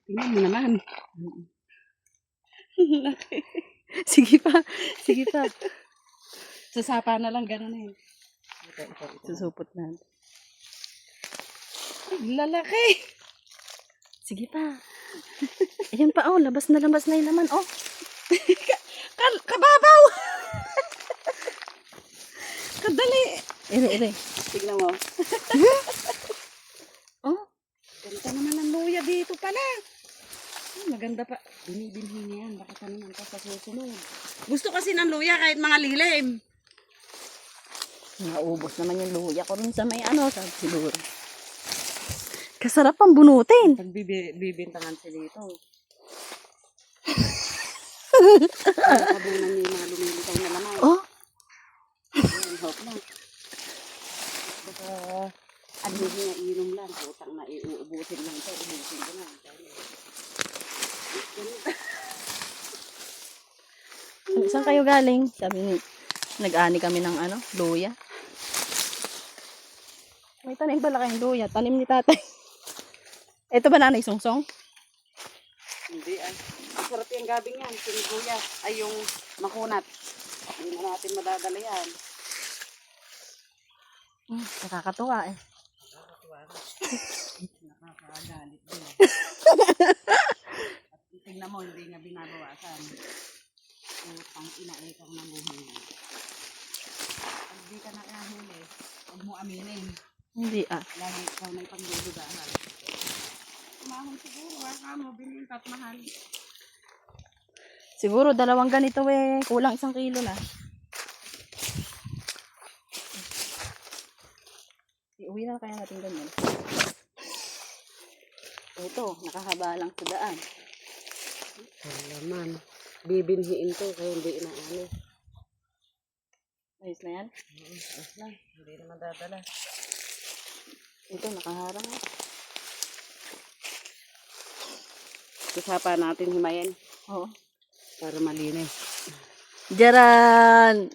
Tingnan mo naman. Sige pa. Sige pa. Sasapa na lang, gano'n eh. Susupot na. Lalaki. Sige pa. Ayan pa, oh. Labas na yung laman, oh. Kababaw. Kadali. Ere. Tignan mo. Oh. Ganda naman ang luya dito pala. Maganda pa. Binibinhi niya yan. Baka taniman pa sa susunod. Gusto kasi ng luya kahit mga lilim. Naubos naman yung luya ko rin sa may sabi siguro. Kasarap ang bunutin. Pag bibintangan sila dito. Kabunan niya yung mga lumilitaw na laman. Oh. Hope na. Baka ano niya inom lang. Putang na iuubusin lang ito. Ubusin ko lang. Saan kayo galing? Sabi ni, nag-ani kami ng luya. May tanim pala kayong luya. Tanim ni tatay. Ito ba nanay sungsong? Hindi ay. Masarap yung gabing yan. Siniguya. Ay yung makunat. Hindi na natin madadala yan. Nakakatuwa eh. Nakakatuwa na. Nakakagalit din. At tingnan mo, hindi nga binabawasan. Pang inaay kang namuhuli. Pag di ka nakahuli, huwag mo aminin. Hindi Lagi ikaw na ipagdududahan. Umahon siguro, ka mo, binintat mahal. Siguro 2 ganito eh. Kulang 1 kilo na. Iuwi na kaya natin ganyan. Ito, nakahaba lang sa daan. Alaman. Bibinhiin to kaya hindi inaano. Ayos na yan? Ayos na. Hindi na madadala. Ito, nakaharang. Kasapa natin himayin Oo. para malinis. Jaran!